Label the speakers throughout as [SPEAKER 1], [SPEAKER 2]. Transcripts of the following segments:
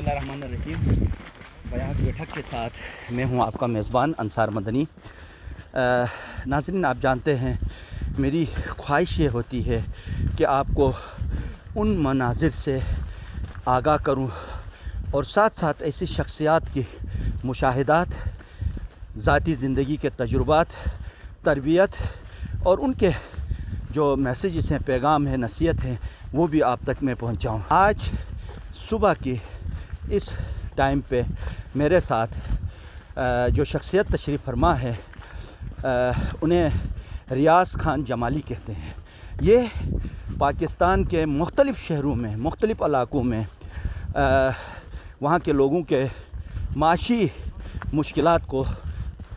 [SPEAKER 1] बिस्मिल्लाहिर्रहमानिर्रहीम। बयान बैठक के साथ मैं हूं आपका मेज़बान अंसार मदनी। नाज़रीन, आप जानते हैं मेरी ख्वाहिश ये होती है कि आपको उन मनाज़िर से आगाह करूं और साथ साथ ऐसी शख्सियात की मुशाहिदात, ज़ाती ज़िंदगी के तजुर्बात, तरबियत और उनके जो मैसेजेस हैं, पैगाम है, नसीहत हैं, वो भी आप तक मैं पहुंचाऊं। आज सुबह की इस टाइम पे मेरे साथ जो शख्सियत तशरीफ़ फरमा है, उन्हें रियाज़ खान जमाली कहते हैं। ये पाकिस्तान के मुख्तलिफ़ शहरों में, मुख्तलिफ़ इलाक़ों में वहाँ के लोगों के माशी मुश्किलात को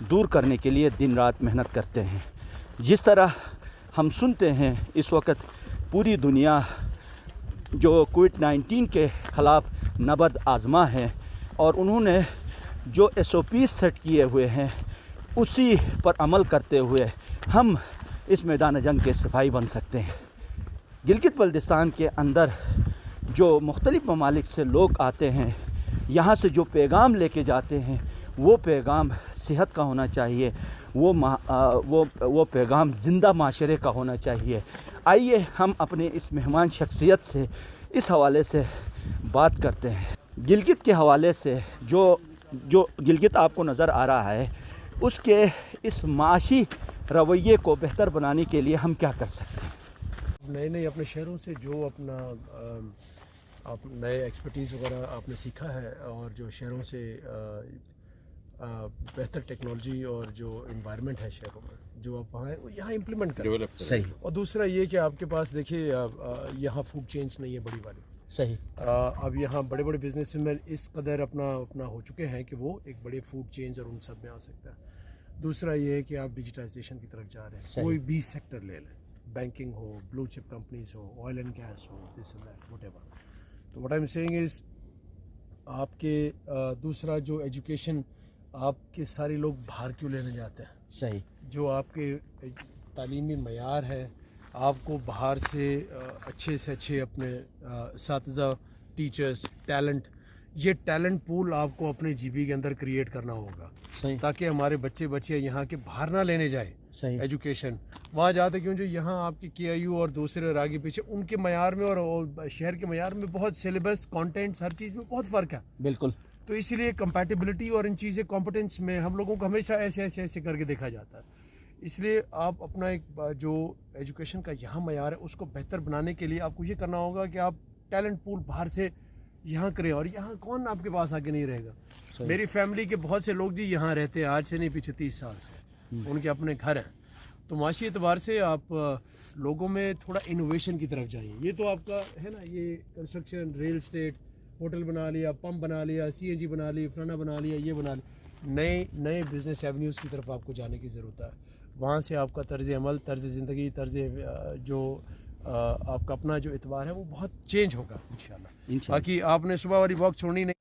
[SPEAKER 1] दूर करने के लिए दिन रात मेहनत करते हैं। जिस तरह हम सुनते हैं इस वक्त पूरी दुनिया जो कोविड-19 के ख़िलाफ़ नबर्द आज़मा है और उन्होंने जो SOP सेट किए हुए हैं उसी पर अमल करते हुए हम इस मैदान जंग के सिपाही बन सकते हैं। गिलगित बल्तिस्तान के अंदर जो मुख्तलिफ़ ममालिक से लोग आते हैं, यहाँ से जो पैगाम लेके जाते हैं वो पैगाम सेहत का होना चाहिए, वो पैगाम ज़िंदा माशरे का होना चाहिए। आइए हम अपने इस मेहमान शख्सियत से इस हवाले से बात करते हैं। गिलगित के हवाले से जो गिलगित आपको नज़र आ रहा है, उसके इस माशी रवैये को बेहतर बनाने के लिए हम क्या कर सकते हैं?
[SPEAKER 2] नए अपने शहरों से जो अपना आप नए एक्सपर्टीज़ वगैरह आपने सीखा है और जो शहरों से बेहतर टेक्नोलॉजी और जो इन्वायरमेंट है शहरों में, जो आप वहाँ वो यहाँ इम्प्लीमेंट करें।
[SPEAKER 1] सही।
[SPEAKER 2] और दूसरा ये कि आपके पास देखिए यहाँ फूड चेन्स नहीं है बड़ी वाली।
[SPEAKER 1] सही।
[SPEAKER 2] अब यहाँ बड़े बड़े बिजनेसमैन इस कदर अपना हो चुके हैं कि वो एक बड़े फूड चेन्स और उन सब में आ सकता है। दूसरा ये है कि आप डिजिटाइजेशन की तरफ जा रहे हैं। कोई भी सेक्टर ले लें, बैंकिंग हो, ब्लू चिप कंपनीज हो, ऑयल एंड गैस हो, दिस एंड दैट, व्हाटएवर। तो what I am saying is आपके दूसरा जो एजुकेशन, आपके सारे लोग बाहर क्यों लेने जाते हैं?
[SPEAKER 1] सही।
[SPEAKER 2] जो आपके तालीमी मयार है, आपको बाहर से अच्छे से अच्छे अपने असातिज़ा, टीचर्स, टैलेंट, ये टैलेंट पूल आपको अपने जीबी के अंदर क्रिएट करना होगा।
[SPEAKER 1] सही।
[SPEAKER 2] ताकि हमारे बच्चे यहाँ के बाहर ना लेने जाए।
[SPEAKER 1] सही।
[SPEAKER 2] एजुकेशन वहाँ जाते क्यों, जो यहाँ आपके KIU और दूसरे आगे पीछे उनके मयार में और शहर के मयार में बहुत सिलेबस, कंटेंट्स, हर चीज़ में बहुत फ़र्क है।
[SPEAKER 1] बिल्कुल।
[SPEAKER 2] तो इसीलिए कंपैटिबिलिटी और इन चीज़ें कॉम्पिटेंस में हम लोगों को हमेशा ऐसे करके देखा जाता है। इसलिए आप अपना एक जो एजुकेशन का यहाँ मयार है उसको बेहतर बनाने के लिए आपको ये करना होगा कि आप टैलेंट पूल बाहर से यहाँ करें। और यहाँ कौन आपके पास आके नहीं रहेगा? मेरी फैमिली के बहुत से लोग जी यहाँ रहते हैं, आज से नहीं, पीछे 30 साल से उनके अपने घर हैं। तो माशी एतबार से आप लोगों में थोड़ा इनोवेशन की तरफ जाइए। ये तो आपका है ना, ये कंस्ट्रक्शन, रियल एस्टेट, होटल बना लिया, पंप बना लिया, CNG बना ली, फलाना बना लिया, ये बना लिया। नए बिज़नेस एवेन्यूज़ की तरफ आपको जाने की ज़रूरत है। वहाँ से आपका तर्ज़ अमल, तर्ज़ ज़िंदगी, जो आपका अपना जो एतबार है वो बहुत चेंज होगा इंशाल्लाह। बाकी आपने सुबह वाली वॉक छोड़नी नहीं।